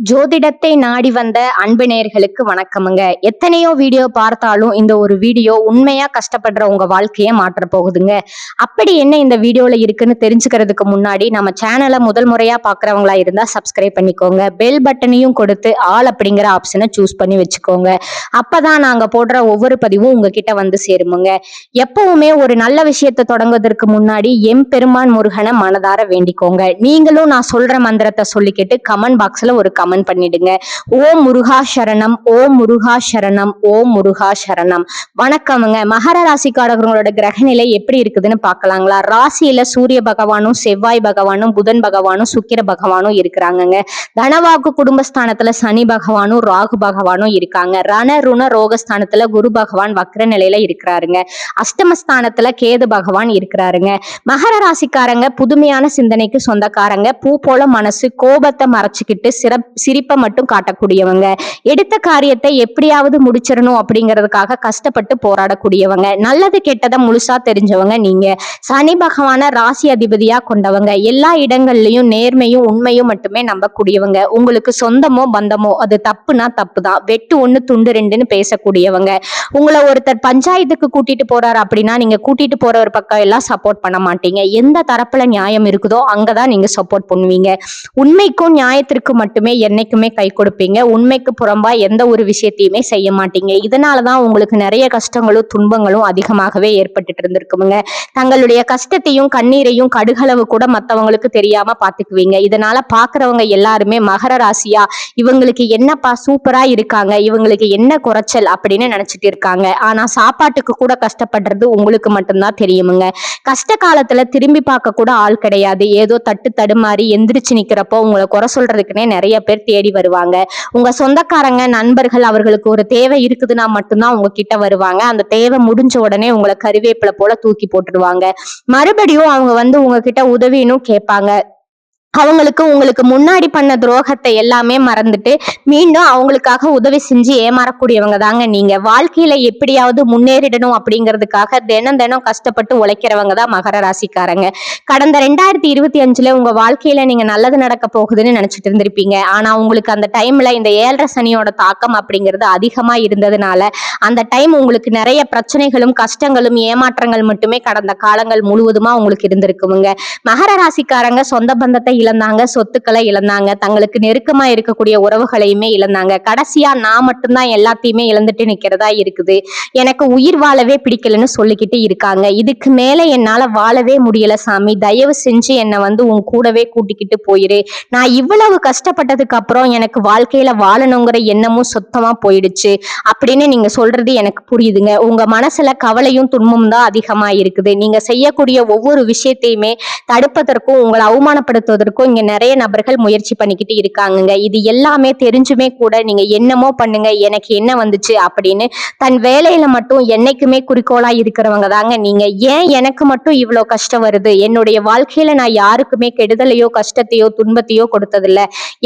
ஜோதிடத்தை நாடி வந்த அன்பு நேயர்களுக்கு வணக்கமுங்க. எத்தனையோ வீடியோ பார்த்தாலும் இந்த ஒரு வீடியோ உண்மையா கஷ்டப்படுற உங்க வாழ்க்கைய மாற்ற போகுதுங்க. அப்படி என்ன இந்த வீடியோல இருக்குன்னு தெரிஞ்சுக்கிறதுக்கு முன்னாடி நம்ம சேனலை முதல் முறையா பாக்குறவங்களா இருந்தா சப்ஸ்கிரைப் பண்ணிக்கோங்க. பெல் பட்டனையும் கொடுத்து ஆல் அப்படிங்கிற ஆப்ஷனை சூஸ் பண்ணி வச்சுக்கோங்க. அப்பதான் நாங்க போடுற ஒவ்வொரு பதிவும் உங்ககிட்ட வந்து சேருமுங்க. எப்பவுமே ஒரு நல்ல விஷயத்தை தொடங்குவதற்கு முன்னாடி எம்பெருமான் முருகனை மனதார வேண்டிக்கோங்க. நீங்களும் நான் சொல்ற மந்திரத்தை சொல்லிக்கிட்டு கமெண்ட் பாக்ஸ்ல ஒரு கமெண்ட் பண்ணிடுங்க. ஓம் முருகா சரணம், ஓம் முருகா சரணம், ஓம் முருகா சரணம். வணக்கமுங்க. மகர ராசிக்காரர்களோட கிரகநிலை எப்படி இருக்குதுன்னு பார்க்கலாங்களா? ராசியில சூரிய பகவானும் செவ்வாய் பகவானும் புதன் பகவானும் சுக்கிர பகவானும் இருக்கிறாங்கங்க. தனவாக்கு குடும்பஸ்தானத்துல சனி பகவானும் ராகு பகவானும் இருக்காங்க. ரண ருண ரோகஸ்தானத்துல குரு பகவான் வக்ர நிலையில இருக்கிறாருங்க. அஷ்டமஸ்தானத்துல கேது பகவான் இருக்கிறாருங்க. மகர ராசிக்காரங்க புதுமையான சிந்தனைக்கு சொந்தக்காரங்க. பூ போல மனசு, கோபத்தை மறைச்சுக்கிட்டு சிரிப்பை மட்டும் காட்டக்கூடியவங்க. எடுத்த காரியத்தை எப்படியாவது முடிச்சிடணும் அப்படிங்கிறதுக்காக கஷ்டப்பட்டு போராடக்கூடியவங்க. நல்லது கெட்டதை முழுசா தெரிஞ்சவங்க நீங்க. சனி பகவான ராசி அதிபதியா கொண்டவங்க. எல்லா இடங்கள்லயும் நேர்மையும் உண்மையும் மட்டுமே நம்பக்கூடியவங்க. உங்களுக்கு சொந்தமோ பந்தமோ அது தப்புனா தப்புதான், வெட்டு ஒண்ணு துண்டு ரெண்டுன்னு பேசக்கூடியவங்க. உங்களை ஒருத்தர் பஞ்சாயத்துக்கு கூட்டிட்டு போறாரு அப்படின்னா நீங்க கூட்டிட்டு போற ஒரு பக்கம் எல்லாம் சப்போர்ட் பண்ண மாட்டீங்க. எந்த தரப்புல நியாயம் இருக்குதோ அங்கதான் நீங்க சப்போர்ட் பண்ணுவீங்க. உண்மைக்கும் நியாயத்திற்கும் மட்டுமே என்னைக்குமே கை கொடுப்பீங்க. உண்மைக்கு புறம்பா எந்த ஒரு விஷயத்தையுமே செய்ய மாட்டீங்க. இதனாலதான் உங்களுக்கு நிறைய கஷ்டங்களும் துன்பங்களும் அதிகமாகவே ஏற்பட்டுட்டு இருந்திருக்குமுங்க. தங்களுடைய கஷ்டத்தையும் கண்ணீரையும் கடுகளவு கூட மத்தவங்களுக்கு தெரியாம பாத்துக்குவீங்க. இதனால பாக்குறவங்க எல்லாருமே மகர ராசியா இவங்களுக்கு என்னப்பா சூப்பரா இருக்காங்க, இவங்களுக்கு என்ன குறைச்சல் அப்படின்னு நினைச்சிட்டு இருக்காங்க. ஆனா சாப்பாட்டுக்கு கூட கஷ்டப்படுறது உங்களுக்கு மட்டும்தான் தெரியுமுங்க. கஷ்ட காலத்துல திரும்பி பார்க்க கூட ஆள் கிடையாது. ஏதோ தட்டு தடுமாறி எந்திரிச்சு நிக்கிறப்போ உங்களை குறை சொல்றதுக்குன்னே நிறைய பேர் தேடி வருவாங்க. உங்க சொந்தக்காரங்க நண்பர்கள் அவர்களுக்கு ஒரு தேவை இருக்குதுன்னா மட்டும்தான் உங்ககிட்ட வருவாங்க. அந்த தேவை முடிஞ்ச உடனே உங்களை கருவேப்பிலை போல தூக்கி போட்டுடுவாங்க. மறுபடியும் அவங்க வந்து உங்ககிட்ட உதவின்னு கேட்பாங்க. அவங்களுக்கு உங்களுக்கு முன்னாடி பண்ண துரோகத்தை எல்லாமே மறந்துட்டு மீண்டும் அவங்களுக்காக உதவி செஞ்சு ஏமாறக்கூடியவங்க தாங்க நீங்க. வாழ்க்கையில எப்படியாவது முன்னேறிடணும் அப்படிங்கிறதுக்காக தினம் தினம் கஷ்டப்பட்டு உழைக்கிறவங்க தான் மகர ராசிக்காரங்க. கடந்த 2025 உங்க வாழ்க்கையில நீங்க நல்லது நடக்க போகுதுன்னு நினைச்சிட்டு இருந்திருப்பீங்க. ஆனா உங்களுக்கு அந்த டைம்ல இந்த 7.5 சனியோட தாக்கம் அப்படிங்கிறது அதிகமா இருந்ததுனால அந்த டைம் உங்களுக்கு நிறைய பிரச்சனைகளும் கஷ்டங்களும் ஏமாற்றங்கள் மட்டுமே கடந்த காலங்கள் முழுவதுமா உங்களுக்கு இருந்திருக்குமுங்க. மகர ராசிக்காரங்க சொந்த பந்தத்தை இழந்தாங்க, சொத்துக்களை இழந்தாங்க, தங்களுக்கு நெருக்கமா இருக்கக்கூடிய உறவுகளையுமே இழந்தாங்க. கடைசியா நான் மட்டும்தான் எல்லாத்தையுமே இழந்துட்டு நிக்கிறதா இருக்குது, எனக்கு உயிர் வாழவே பிடிக்கலன்னு சொல்லிக்கிட்டு இருக்காங்க. இதுக்கு மேல என்னால வாழவே முடியல சாமி, தயவு செஞ்சு என்னை வந்து உன் கூடவே கூட்டிக்கிட்டு போயிரு. நான் இவ்வளவு கஷ்டப்பட்டதுக்கு அப்புறம் எனக்கு வாழ்க்கையில வாழணுங்கிற எண்ணமும் சுத்தமா போயிடுச்சு அப்படின்னு நீங்க சொல்றது எனக்கு புரியுதுங்க. உங்க மனசுல கவலையும் துன்பமும் தான் அதிகமா இருக்குது. நீங்க செய்யக்கூடிய ஒவ்வொரு விஷயத்தையுமே தடுப்பதற்கும் உங்களை அவமானப்படுத்துவதற்கும் இங்க நிறைய நபர்கள் முயற்சி பண்ணிக்கிட்டு இருக்காங்க. இது எல்லாமே தெரிஞ்சுமே கூட நீங்க என்னமோ பண்ணுங்க, எனக்கு என்ன வந்துச்சு அப்படின்னு தன் வேலையில மட்டும் என்னைக்குமே குறிக்கோளா இருக்கிறவங்க தாங்க நீங்க. ஏன் எனக்கு மட்டும் இவ்வளவு கஷ்டம் வருது, என்னுடைய வாழ்க்கையில நான் யாருக்குமே கெடுதலையோ கஷ்டத்தையோ துன்பத்தையோ கொடுத்ததில்ல,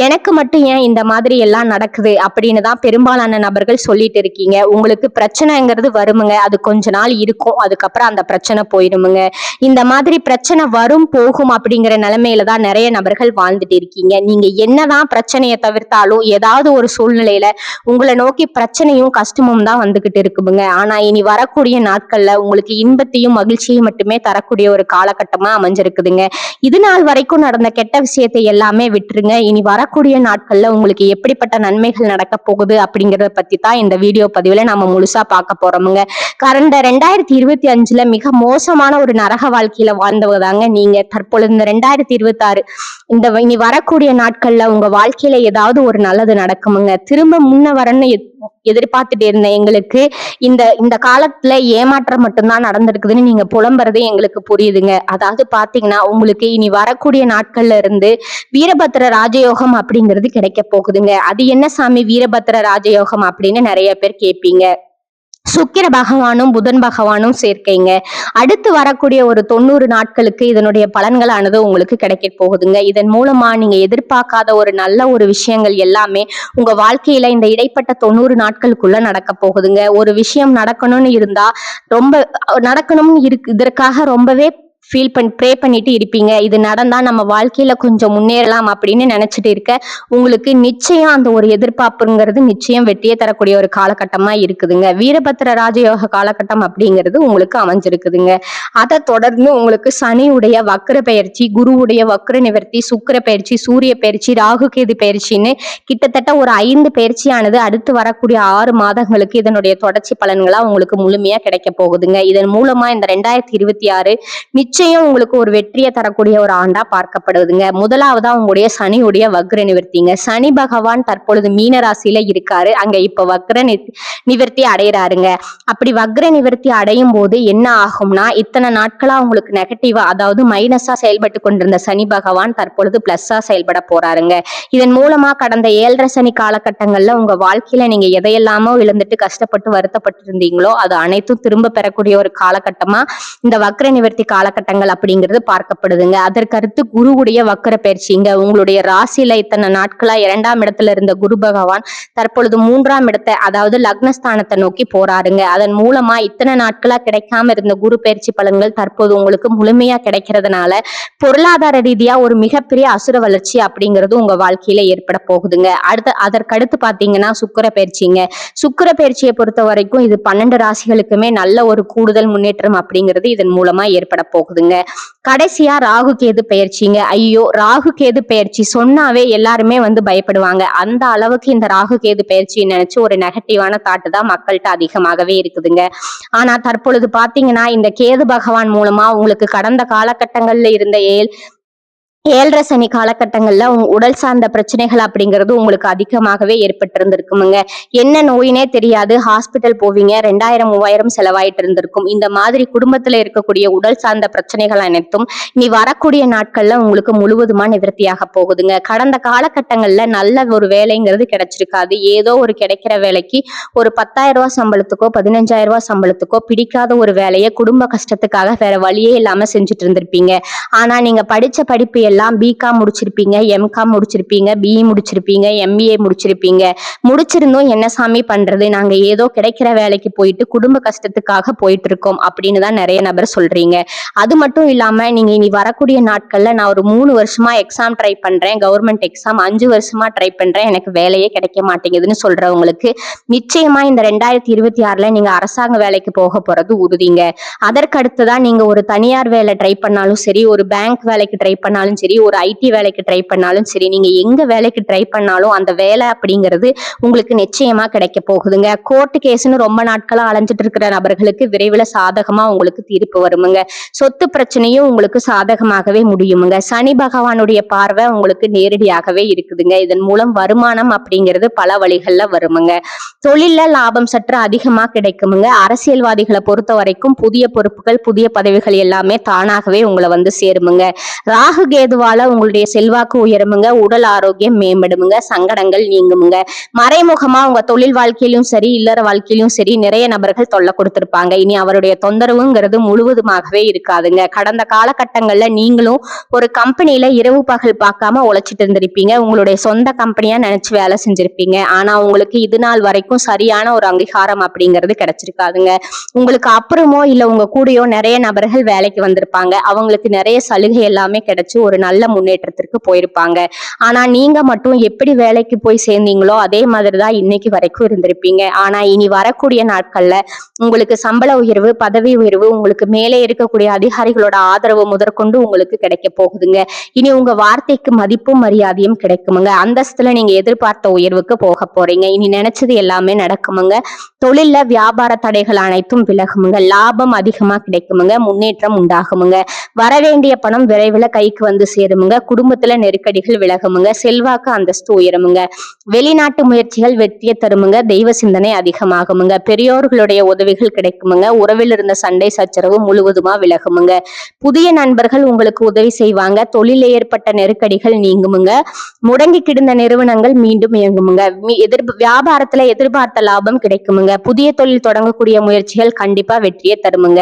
எனக்கு மட்டும் ஏன் இந்த மாதிரி எல்லாம் நடக்குது அப்படின்னு தான் பெரும்பாலான நபர்கள் சொல்லிட்டு இருக்கீங்க. உங்களுக்கு பிரச்சனைங்கிறது வருமுங்க, அது கொஞ்ச நாள் இருக்கும், அதுக்கப்புறம் அந்த பிரச்சனை போயிடுமுங்க. இந்த மாதிரி பிரச்சனை வரும் போகும் அப்படிங்கிற நிலைமையில தான் நிறைய நபர்கள் வாழ்ந்துட்டு இருக்கீங்க. நீங்க என்னதான் பிரச்சனையை தவிர்த்தாலும் ஏதாவது ஒரு சூழ்நிலையில உங்களை நோக்கி பிரச்சனையும் கஷ்டமும் தான் வந்துகிட்டு இருக்குங்க. ஆனா இனி வரக்கூடிய நாட்கள்ல உங்களுக்கு இன்பத்தையும் மகிழ்ச்சியும் மட்டுமே தரக்கூடிய ஒரு காலகட்டமா அமைஞ்சிருக்குதுங்க. இது நாள் வரைக்கும் நடந்த கெட்ட விஷயத்தை எல்லாமே விட்டுருங்க. இனி வரக்கூடிய நாட்கள்ல உங்களுக்கு எப்படிப்பட்ட நன்மைகள் நடக்க போகுது அப்படிங்கறத பத்தி தான் இந்த வீடியோ பதிவுல நம்ம முழுசா பார்க்க போறோமுங்க. கடந்த 2025 மிக மோசமான ஒரு நரக வாழ்க்கையில வாழ்ந்தவங்க தாங்க நீங்க. தற்பொழுது இந்த 2026 இந்த இனி வரக்கூடிய நாட்கள்ல உங்க வாழ்க்கையில ஏதாவது ஒரு நல்லது நடக்குமுங்க. திரும்ப முன்ன வரன்னு எதிர்பார்த்துட்டு இருந்த எங்களுக்கு இந்த இந்த காலத்துல ஏமாற்றம் மட்டும்தான் நடந்திருக்குதுன்னு நீங்க புலம்புறதே எங்களுக்கு புரியுதுங்க. அதாவது பாத்தீங்கன்னா உங்களுக்கு இனி வரக்கூடிய நாட்கள்ல இருந்து வீரபத்திர ராஜயோகம் அப்படிங்கிறது கிடைக்க போகுதுங்க. அது என்ன சாமி வீரபத்திர ராஜயோகம் அப்படின்னு நிறைய பேர் கேட்பீங்க. சுக்கிர பகவானும் புதன் பகவானும் சேர்க்கைங்க. அடுத்து வரக்கூடிய ஒரு 90 நாட்களுக்கு இதனுடைய பலன்களானது உங்களுக்கு கிடைக்க போகுதுங்க. இதன் மூலமா நீங்க எதிர்பார்க்காத ஒரு நல்ல ஒரு விஷயங்கள் எல்லாமே உங்க வாழ்க்கையில இந்த இடைப்பட்ட 90 நாட்களுக்குள்ள நடக்க போகுதுங்க. ஒரு விஷயம் நடக்கணும்னு இருந்தா ரொம்ப நடக்கணும்னு இருக்கு, இதற்காக ரொம்பவே ப்ரே பண்ணிட்டு இருப்பீங்க. இது நடந்தா நம்ம வாழ்க்கையில கொஞ்சம் முன்னேறலாம் அப்படின்னு நினைச்சிட்டு இருக்க உங்களுக்கு நிச்சயம் அந்த ஒரு எதிர்பார்ப்புங்கிறது நிச்சயம் வெற்றியை தரக்கூடிய ஒரு காலகட்டமா இருக்குதுங்க. வீரபத்திர ராஜயோக காலகட்டம் அப்படிங்கிறது உங்களுக்கு அமைஞ்சிருக்குதுங்க. அதை தொடர்ந்து உங்களுக்கு சனியுடைய வக்ர பயிற்சி, குருவுடைய வக்ர நிவர்த்தி, சுக்கிர பயிற்சி, சூரிய பயிற்சி, ராகு கேது பயிற்சின்னு கிட்டத்தட்ட ஒரு 5 பயிற்சியானது அடுத்து வரக்கூடிய 6 மாதங்களுக்கு இதனுடைய தொடர்ச்சி பலன்களா உங்களுக்கு முழுமையா கிடைக்க போகுதுங்க. இதன் மூலமா இந்த 2026 நிச்சயம் உங்களுக்கு ஒரு வெற்றியை தரக்கூடிய ஒரு ஆண்டா பார்க்கப்படுதுங்க. முதலாவதா உங்களுடைய சனியுடைய வக்ர நிவர்த்திங்க. சனி பகவான் தற்பொழுது மீன ராசியில இருக்காரு. அங்க இப்ப வக்ர நிவர்த்தி அடைகிறாருங்க. அப்படி வக்ர நிவர்த்தி அடையும் போது என்ன ஆகும்னா, இத்தனை நாட்களா உங்களுக்கு நெகட்டிவா அதாவது மைனஸா செயல்பட்டு கொண்டிருந்த சனி பகவான் தற்பொழுது பிளஸ்ஸா செயல்பட போறாருங்க. இதன் மூலமா கடந்த 7.5 சனி காலகட்டங்கள்ல உங்க வாழ்க்கையில நீங்க எதையெல்லாமோ இழந்துட்டு கஷ்டப்பட்டு வருத்தப்பட்டு இருந்தீங்களோ அது அனைத்தும் திரும்ப பெறக்கூடிய ஒரு காலகட்டமா இந்த வக்ர நிவர்த்தி காலகட்டங்கள் அப்படிங்கிறது பார்க்கப்படுதுங்க. அதற்கடுத்து குருவுடைய வக்ர பயிற்சிங்க. உங்களுடைய ராசியில இத்தனை நாட்களா 2ஆம் இடத்துல இருந்த குரு பகவான் தற்பொழுது 3ஆம் இடத்தை அதாவது லக்னஸ்தானத்தை நோக்கி போறாருங்க. அதன் மூலமா இத்தனை நாட்களா கிடைக்காம இருந்த குரு பயிற்சி பலன்கள் தற்போது உங்களுக்கு முழுமையா கிடைக்கிறதுனால பொருளாதார ரீதியா ஒரு மிகப்பெரிய அசுர வளர்ச்சி அப்படிங்கிறது உங்க வாழ்க்கையில ஏற்பட போகுதுங்க. அதற்கடுத்து பாத்தீங்கன்னா சுக்கிர பயிற்சிங்க. சுக்கிர பயிற்சியை பொறுத்த வரைக்கும் இது 12 ராசிகளுக்குமே நல்ல ஒரு கூடுதல் முன்னேற்றம் அப்படிங்கிறது இதன் மூலமா ஏற்பட போகுதுங்க. கடைசியா ராகு கேது பயிற்சிங்க. ஐயோ, ராகு கேது பயிற்சி சொன்னாவே எல்லாருமே பயப்படுவாங்க. அந்த அளவுக்கு இந்த ராகு கேது பயிற்சியை நினைச்சு ஒரு நெகட்டிவான தாட்டு தான் மக்கள்கிட்ட அதிகமாகவே இருக்குதுங்க. ஆனா தற்பொழுது பாத்தீங்கன்னா இந்த கேது பகவான் மூலமா உங்களுக்கு கடந்த காலகட்டங்கள்ல இருந்த 7.5 சனி காலகட்டங்கள்ல உடல் சார்ந்த பிரச்சனைகள் அப்படிங்கிறது உங்களுக்கு அதிகமாகவே ஏற்பட்டிருந்திருக்குமுங்க. என்ன நோயினே தெரியாது, ஹாஸ்பிட்டல் போவீங்க, 2000 3000 செலவாயிட்டு இருந்திருக்கும். இந்த மாதிரி குடும்பத்துல இருக்கக்கூடிய உடல் சார்ந்த பிரச்சனைகள் அனைத்தும் நீ வரக்கூடிய நாட்கள்ல உங்களுக்கு முழுவதுமா நிவர்த்தியாக போகுதுங்க. கடந்த காலகட்டங்கள்ல நல்ல ஒரு வேலைங்கிறது கிடைச்சிருக்காது. ஏதோ ஒரு கிடைக்கிற வேலைக்கு ஒரு 10,000 ரூபாய் சம்பளத்துக்கோ 15,000 ரூபாய் சம்பளத்துக்கோ பிடிக்காத ஒரு வேலையை குடும்ப கஷ்டத்துக்காக வேற வழியே இல்லாம செஞ்சுட்டு இருந்திருப்பீங்க. ஆனா நீங்க படிச்ச படிப்பு எல்லாம் பிகாம் முடிச்சிருப்பீங்க, எம்காம் முடிச்சிருப்பீங்க, பிஇ முடிச்சிருப்பீங்க, எம்பிஏ முடிச்சிருப்பீங்க. முடிச்சிருந்தோம் என்ன சாமி பண்றது, நாங்க ஏதோ கிடைக்கிற வேலைக்கு போயிட்டு குடும்ப கஷ்டத்துக்காக போயிட்டு இருக்கோம் அப்படின்னு தான் நிறைய நபர் சொல்றீங்க. அது மட்டும் இல்லாம நீங்க இனி வரக்கூடிய நாட்கள்ல நான் ஒரு 3 வருஷமா எக்ஸாம் ட்ரை பண்றேன், கவர்மெண்ட் எக்ஸாம் 5 வருஷமா ட்ரை பண்றேன், எனக்கு வேலையே கிடைக்க மாட்டேங்குதுன்னு சொல்றவங்களுக்கு நிச்சயமா இந்த 2026ல நீங்க அரசாங்க வேலைக்கு போக போறது உறுதிங்க. அதற்கு அடுத்துதான் நீங்க ஒரு தனியார் வேலை ட்ரை பண்ணாலும் சரி, ஒரு பேங்க் வேலைக்கு ட்ரை பண்ணாலும் சரி, ஒரு ஐடி வேலைக்கு ட்ரை பண்ணாலும் சரி, நீங்க எங்க வேலைக்கு ட்ரை பண்ணாலும் அந்த வேலை அப்படிங்கிறது உங்களுக்கு நிச்சயமா கிடைக்க போகுதுங்க. கோர்ட் கேஸ்னு ரொம்ப நாட்களா அலைஞ்சிட்டு இருக்கிற நபர்களுக்கு விரைவில் சாதகமா உங்களுக்கு தீர்ப்பு வருமுங்க. சொத்து பிரச்சனையும் உங்களுக்கு சாதகமாகவே முடியுமுங்க. சனி பகவானுடைய பார்வை உங்களுக்கு நேரடியாகவே இருக்குதுங்க. இதன் மூலம் வருமானம் அப்படிங்கிறது பல வழிகள்ல வருமுங்க. தொழில லாபம் சற்று அதிகமா கிடைக்குமுங்க. அரசியல்வாதிகளை பொறுத்த வரைக்கும் புதிய பொறுப்புகள், புதிய பதவிகள் எல்லாமே தானாகவே உங்களை சேருமுங்க. ராகு கேதுவால உங்களுடைய செல்வாக்கு உயருமுங்க, உடல் ஆரோக்கியம் மேம்படுமுங்க, சங்கடங்கள் நீங்குமுங்க. மறைமுகமா உங்க தொழில் வாழ்க்கையிலும் சரி, இல்லற வாழ்க்கையிலும் சரி நிறைய நபர்கள் தொல்லை கொடுத்திருப்பாங்க. இனி அவருடைய தொந்தரவுங்கிறது முழுவதுமாகவே இருக்காதுங்க. கடந்த காலகட்டங்கள்ல நீங்களும் ஒரு கம்பெனியில இரவு பகல் பார்க்காம உழைச்சிட்டு இருந்திருப்பீங்க. உங்களுடைய சொந்த கம்பெனியா நினைச்சு வேலை செஞ்சிருப்பீங்க. ஆனா உங்களுக்கு இது நாள் வரைக்கும் சரியான ஒரு அங்கீகாரம் அப்படிங்கிறது கிடைச்சிருக்காதுங்க. உங்களுக்கு அப்புறமோ இல்ல உங்க கூடயோ நிறைய நபர்கள் வேலைக்கு வந்திருப்பாங்க. அவங்களுக்கு நிறைய சலுகை எல்லாமே கிடைச்சு ஒரு நல்ல முன்னேற்றத்திற்கு போயிருப்பாங்க. ஆனா நீங்க மட்டும் எப்படி வேலைக்கு போய் சேர்ந்தீங்களோ அதே மாதிரிதான் இன்னைக்கு வரைக்கும் இருந்திருப்பீங்க. ஆனா இனி வரக்கூடிய நாட்கள்ல உங்களுக்கு சம்பள உயர்வு, பதவி உயர்வு, உங்களுக்கு மேலே இருக்கக்கூடிய அதிகாரிகளோட ஆதரவு முதற்கொண்டு உங்களுக்கு கிடைக்க போகுதுங்க. இனி உங்க வார்த்தைக்கு மதிப்பும் மரியாதையும் கிடைக்குமுங்க. அந்தஸ்துல நீங்க எதிர்பார்த்த உயர்வுக்கு போக போறீங்க. இனி நினைச்சது எல்லாமே நடக்குமுங்க. தொழில்ல வியாபார தடைகள் அனைத்தும் விலகுமுங்க. லாபம் அதிகமா கிடைக்குமுங்க. முன்னேற்றம் உண்டாகுமுங்க. வரவேண்டிய பணம் விரைவில் கைக்கு சேருமுங்க. குடும்பத்துல நெருக்கடிகள் விலகுமுங்க. செல்வாக்கு அந்தஸ்து உயருமுங்க. வெளிநாட்டு முயற்சிகள் வெற்றியை தருமுங்க. தெய்வ சிந்தனை அதிகமாகுமுங்க. பெரியோர்களுடைய உதவிகள் கிடைக்குமுங்க. உறவில் இருந்த சண்டை சச்சரவு முழுவதுமா விலகுமுங்க. புதிய நண்பர்கள் உங்களுக்கு உதவி செய்வாங்க. தொழில ஏற்பட்ட நெருக்கடிகள் நீங்குமுங்க. முடங்கி கிடந்த நிறுவனங்கள் மீண்டும் இயங்குமுங்க. வியாபாரத்துல எதிர்பார்த்த லாபம் கிடைக்குமுங்க. புதிய தொழில் தொடங்கக்கூடிய முயற்சிகள் கண்டிப்பா வெற்றியை தருமுங்க.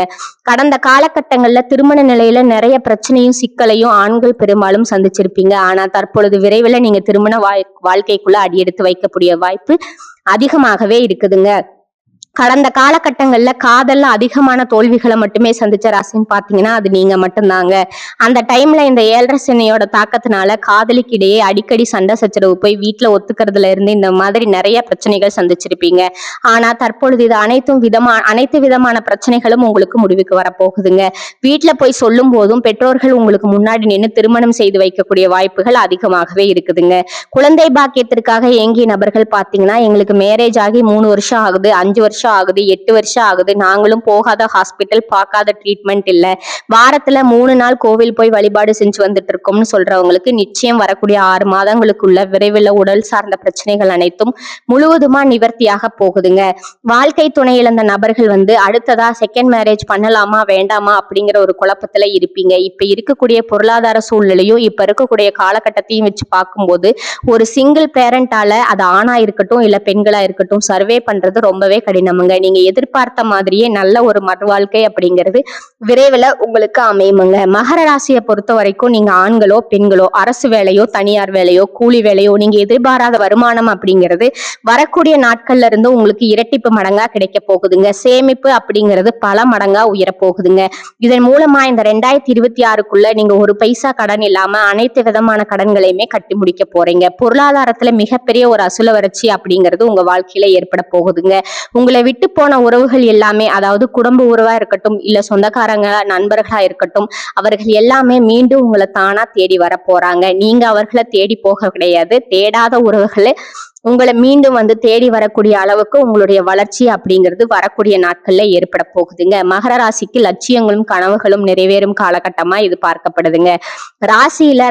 கடந்த காலகட்டங்கள்ல திருமண நிலையில நிறைய பிரச்சனையும் சிக்கலையும் ஆண்கள் பெரும்பாலும் சந்திச்சிருப்பீங்க. ஆனா தற்பொழுது விரைவில் நீங்க திருமண வாழ்க்கைக்குள்ள அடியெடுத்து வைக்கக்கூடிய வாய்ப்பு அதிகமாகவே இருக்குதுங்க. கடந்த காலகட்டங்கள்ல காதல்ல அதிகமான தோல்விகளை மட்டுமே சந்திச்ச ராசின்னு பாத்தீங்கன்னா அது நீங்க மட்டும்தாங்க. அந்த டைம்ல இந்த 7.5 சனியோட தாக்கத்தினால காதலிக்கிடையே அடிக்கடி சண்டை சச்சரவு போய் வீட்டுல ஒத்துக்கிறதுல இருந்து இந்த மாதிரி நிறைய பிரச்சனைகள் சந்திச்சிருப்பீங்க. ஆனா தற்பொழுது இது அனைத்து விதமான பிரச்சனைகளும் உங்களுக்கு முடிவுக்கு வரப்போகுதுங்க. வீட்டுல போய் சொல்லும் போதும் பெற்றோர்கள் உங்களுக்கு முன்னாடி நின்று திருமணம் செய்து வைக்கக்கூடிய வாய்ப்புகள் அதிகமாகவே இருக்குதுங்க. குழந்தை பாக்கியத்திற்காக ஏங்கிய நபர்கள் பாத்தீங்கன்னா எங்களுக்கு மேரேஜ் ஆகி 3 வருஷம் ஆகுது, 5 வருஷம் ஆகுது, 8 வருஷம் ஆகுது, நாங்களும் போகாத ஹாஸ்பிட்டல், பார்க்காத ட்ரீட்மெண்ட் இல்ல, வாரத்துல 3 நாள் கோவில் போய் வழிபாடு செஞ்சு வந்துட்டு இருக்கோம்னு சொல்றவங்களுக்கு நிச்சயம் வரக்கூடிய 6 மாதங்களுக்குள்ள விரைவில் உடல் சார்ந்த பிரச்சனைகள் அனைத்தும் முழுவதுமா நிவர்த்தியாக போகுதுங்க. வாழ்க்கை துணை இழந்த நபர்கள் அடுத்ததா செகண்ட் மேரேஜ் பண்ணலாமா வேண்டாமா அப்படிங்கிற ஒரு குழப்பத்துல இருப்பீங்க. இப்ப இருக்கக்கூடிய பொருளாதார சூழ்நிலையும் இப்ப இருக்கக்கூடிய காலகட்டத்தையும் வச்சு பார்க்கும்போது ஒரு சிங்கிள் பேரண்டால அது ஆணா இருக்கட்டும் இல்ல பெண்களா இருக்கட்டும் சர்வே பண்றது ரொம்பவே கடினம். நீங்க எதிர்பார்த்த மாதிரியே நல்ல ஒரு வாழ்க்கை அப்படிங்கிறது விரைவில் உங்களுக்கு அமையுமுங்க. மகர ராசியை பொறுத்த வரைக்கும் நீங்க ஆண்களோ பெண்களோ அரசு வேலையோ தனியார் வேலையோ கூலி வேலையோ நீங்க எதிர்பாராத வருமானம் அப்படிங்கிறது வரக்கூடிய நாட்கள்ல இருந்து உங்களுக்கு இரட்டிப்பு மடங்கா கிடைக்க போகுதுங்க. சேமிப்பு அப்படிங்கிறது பல மடங்கா உயர போகுதுங்க. இதன் மூலமா இந்த 2026க்குள்ள நீங்க ஒரு பைசா கடன் இல்லாம அனைத்து விதமான கடன்களையுமே கட்டி முடிக்க போறீங்க. பொருளாதாரத்துல மிகப்பெரிய ஒரு அசுல வறட்சி அப்படிங்கிறது உங்க வாழ்க்கையில ஏற்பட போகுதுங்க. உங்களை விட்டு போன உறவுகள் எல்லாமே, அதாவது குடும்ப உறவா இருக்கட்டும் இல்ல சொந்தக்காரங்க நண்பர்களா இருக்கட்டும், அவர்கள் எல்லாமே மீண்டும் உங்களை தானா தேடி வர போறாங்க. நீங்க அவர்களை தேடி போக கிடையாது. தேடாத உறவுகளை உங்களை மீண்டும் தேடி வரக்கூடிய அளவுக்கு உங்களுடைய வளர்ச்சி அப்படிங்கிறது வரக்கூடிய நாட்கள்ல ஏற்பட போகுதுங்க. மகர ராசிக்கு லட்சியங்களும் கனவுகளும் நிறைவேறும் காலகட்டமா இது பார்க்கப்படுதுங்க.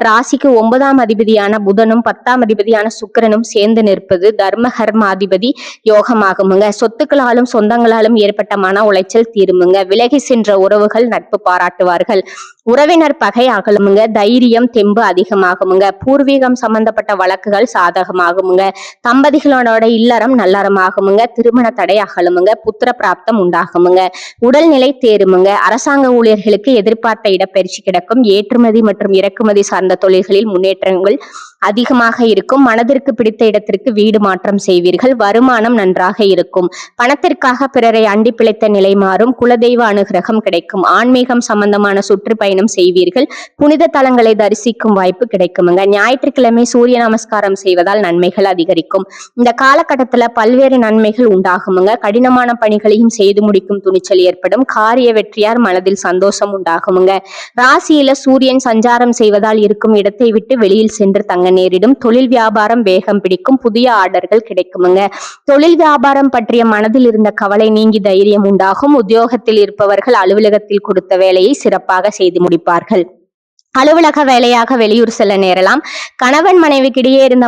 ராசிக்கு 9ஆம் அதிபதியான புதனும் 10ஆம் அதிபதியான சுக்கிரனும் சேர்ந்து நிற்பது தர்ம கர்ம அதிபதி யோகமாகுமுங்க. சொத்துக்களாலும் சொந்தங்களாலும் ஏற்பட்ட மன உளைச்சல் தீருமுங்க. விலகி சென்ற உறவுகள் நட்பு பாராட்டுவார்கள். உறவினர் பகை அகலுமுங்க. தைரியம் தெம்பு அதிகமாகுமுங்க. பூர்வீகம் சம்பந்தப்பட்ட வழக்குகள் சாதகமாகுமுங்க. தம்பதிகளோட இல்லறம் நல்லறமாகுமுங்க. திருமண தடை அகலுமுங்க. புத்திர பிராப்தம் உண்டாகுமுங்க. உடல்நிலை தேருமுங்க. அரசாங்க ஊழியர்களுக்கு எதிர்பார்த்த இடப்பெயர்ச்சி கிடைக்கும். ஏற்றுமதி மற்றும் இறக்குமதி சார்ந்த தொழில்களில் முன்னேற்றங்கள் அதிகமாக இருக்கும். மனதிற்கு பிடித்த இடத்திற்கு வீடு மாற்றம் செய்வீர்கள். வருமானம் நன்றாக இருக்கும். பணத்திற்காக பிறரை அண்டி பிழைத்த நிலை மாறும். குலதெய்வ அனுகிரகம் கிடைக்கும். ஆன்மீகம் சம்பந்தமான சுற்றுப்பயணம் செய்வீர்கள். புனித தலங்களை தரிசிக்கும் வாய்ப்பு கிடைக்குமுங்க. ஞாயிற்றுக்கிழமை சூரிய நமஸ்காரம் செய்வதால் நன்மைகள் அதிகரிக்கும். இந்த காலகட்டத்துல பல்வேறு நன்மைகள் உண்டாகுமுங்க. கடினமான பணிகளையும் செய்து முடிக்கும் துணிச்சல் ஏற்படும். காரிய வெற்றியார் மனதில் சந்தோஷம் உண்டாகுமுங்க. ராசியில சூரியன் சஞ்சாரம் செய்வதால் இருக்கும் இடத்தை விட்டு வெளியில் சென்று தங்க நேரிடும். தொழில் வியாபாரம் வேகம் பிடிக்கும். புதிய ஆர்டர்கள் கிடைக்குமுங்க. தொழில் வியாபாரம் பற்றிய மனதில் இருந்த கவலை நீங்கி தைரியம் உண்டாகும். உத்தியோகத்தில் இருப்பவர்கள் அலுவலகத்தில் கொடுத்த வேலையை சிறப்பாக செய்து முடிப்பார்கள். அலுவலக வேலையாக வெளியூர் செல்ல நேரலாம். கணவன் மனைவிக்கிடையே இருந்த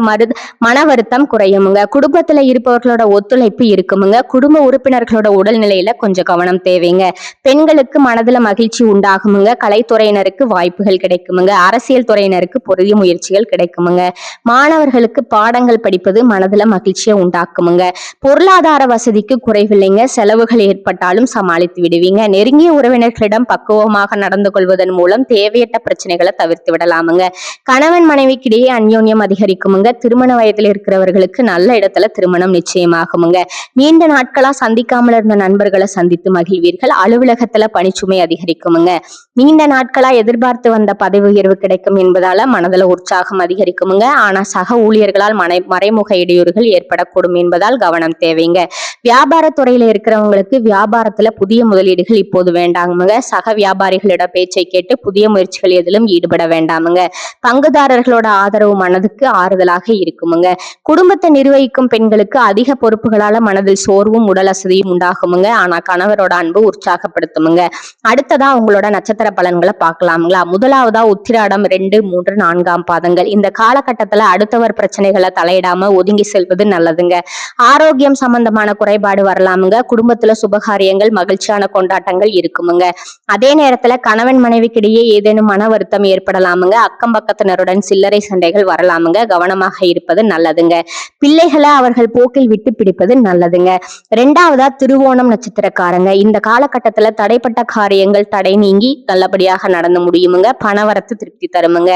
மன வருத்தம் குறையுமுங்க. குடும்பத்துல இருப்பவர்களோட ஒத்துழைப்பு இருக்குமுங்க. குடும்ப உறுப்பினர்களோட உடல்நிலையில கொஞ்சம் கவனம் தேவைங்க. பெண்களுக்கு மனதுல மகிழ்ச்சி உண்டாகுமுங்க. கலைத்துறையினருக்கு வாய்ப்புகள் கிடைக்குமுங்க. அரசியல் துறையினருக்கு புதிய முயற்சிகள் கிடைக்குமுங்க. மாணவர்களுக்கு பாடங்கள் படிப்பது மனதுல மகிழ்ச்சியை உண்டாக்குமுங்க. பொருளாதார வசதிக்கு குறைவில்லைங்க. செலவுகள் ஏற்பட்டாலும் சமாளித்து விடுவீங்க. நெருங்கிய உறவினர்களிடம் பக்குவமாக நடந்து கொள்வதன் மூலம் தேவையற்ற பிரச்சனை தவிர்த்து விடலாமுங்க. கணவன் மனைவிக்கிடையே அந்யோன்யம் அதிகரிக்குமுங்க. திருமண வயதில் இருக்கிறவர்களுக்கு நல்ல இடத்துல திருமணம் நிச்சயமாகுமுங்க. நீண்ட நாட்களா சந்திக்காமல் இருந்த நண்பர்களை சந்தித்து மகிழ்வீர்கள். அலுவலகத்துல பணிச்சுமை அதிகரிக்குமுங்க. நீண்ட நாட்களா எதிர்பார்த்து வந்த பதவி உயர்வு கிடைக்கும் என்பதால மனதுல உற்சாகம் அதிகரிக்குமுங்க. ஆனா சக ஊழியர்களால் மறைமுக இடையூறுகள் ஏற்படக்கூடும் என்பதால் கவனம் தேவைங்க. வியாபாரத்துறையில இருக்கிறவங்களுக்கு வியாபாரத்துல புதிய முதலீடுகள் இப்போது வேண்டாமுங்க. சக வியாபாரிகளோட பேச்சை கேட்டு புதிய முயற்சிகள் எதிலும் ஈடுபட வேண்டாமுங்க. பங்குதாரர்களோட ஆதரவு மனதுக்கு ஆறுதலாக இருக்குமுங்க. குடும்பத்தை நிர்வகிக்கும் பெண்களுக்கு அதிக பொறுப்புகளால மனதில் சோர்வும் உடல் அசதியும் உண்டாகுமுங்க. ஆனா கணவரோட அன்பு உற்சாகப்படுத்துமுங்க. அடுத்ததா உங்களோட நட்சத்திர பலன்களை பார்க்கலாமுங்களா. முதலாவதா உத்திராடம் 2, 3, 4ஆம் பாதங்கள். இந்த காலகட்டத்துல அடுத்தவர் பிரச்சனைகளை தலையிடாம ஒதுங்கி செல்வது நல்லதுங்க. ஆரோக்கியம் சம்பந்தமான குறைபாடு வரலாமுங்க. குடும்பத்துல சுபகாரியங்கள் மகிழ்ச்சியான கொண்டாட்டங்கள் இருக்குமுங்க. அதே நேரத்துல கணவன் மனைவிக்கிடையே ஏதேனும் மன வருத்தம் அழுத்தம் ஏற்படலாமுங்க. அக்கம் பக்கத்தினருடன் சில்லறை சண்டைகள் வரலாமுங்க. கவனமாக இருப்பது நல்லதுங்க. பிள்ளைகளை அவர்கள் போக்கில் விட்டு பிடிப்பது நல்லதுங்க. ரெண்டாவதா திருவோணம் நட்சத்திரக்காரங்க, இந்த காலகட்டத்துல தடைப்பட்ட காரியங்கள் தடை நீங்கி நல்லபடியாக நடந்து முடியுமுங்க. பணவரத்து திருப்தி தருமுங்க.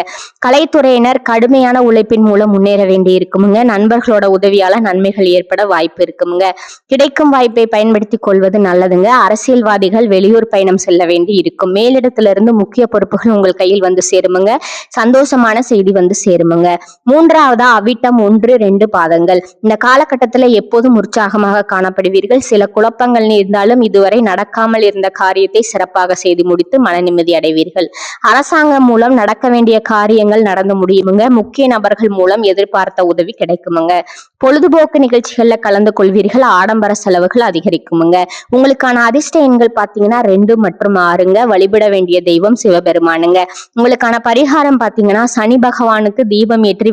கலைத்துறையினர் கடுமையான உழைப்பின் மூலம் முன்னேற வேண்டி இருக்குமுங்க. நண்பர்களோட உதவியால நன்மைகள் ஏற்பட வாய்ப்பு இருக்குமுங்க. கிடைக்கும் வாய்ப்பை பயன்படுத்திக் கொள்வது நல்லதுங்க. அரசியல்வாதிகள் வெளியூர் பயணம் செல்ல வேண்டி இருக்கும். மேலிடத்திலிருந்து முக்கிய பொறுப்புகள் உங்கள் கையில் வந்து சேருமுங்க. சந்தோஷமான செய்தி வந்து சேருமுங்க. மூன்றாவதா அவிட்டம் 1, 2 பாதங்கள், இந்த காலகட்டத்துல எப்போதும் உற்சாகமாக காணப்படுவீர்கள். சில குழப்பங்கள் இருந்தாலும் இதுவரை நடக்காமல் இருந்த காரியத்தை சிறப்பாக செய்து முடித்து மன நிம்மதி அடைவீர்கள். அரசாங்கம் மூலம் நடக்க வேண்டிய காரியங்கள் நடந்து முடியுமுங்க. முக்கிய நபர்கள் மூலம் எதிர்பார்த்த உதவி கிடைக்குமுங்க. பொழுதுபோக்கு நிகழ்ச்சிகள்ல கலந்து கொள்வீர்கள். ஆடம்பர செலவுகள் அதிகரிக்குமுங்க. உங்களுக்கான அதிர்ஷ்ட எண்கள் பாத்தீங்கன்னா 2 மற்றும் 6ங்க. வழிபட வேண்டிய தெய்வம் சிவபெருமானுங்க. உங்களுக்கான பரிகாரம் பாத்தீங்கன்னா சனி பகவானுக்கு தீபம் ஏற்றி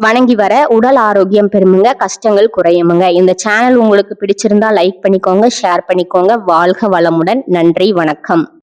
வணங்கி வர உடல் ஆரோக்கியம் பெறுமுங்க. கஷ்டங்கள் குறையுமுங்க. இந்த சேனல் உங்களுக்கு பிடிச்சிருந்தா லைக் பண்ணிக்கோங்க, ஷேர் பண்ணிக்கோங்க. வாழ்க வளமுடன். நன்றி, வணக்கம்.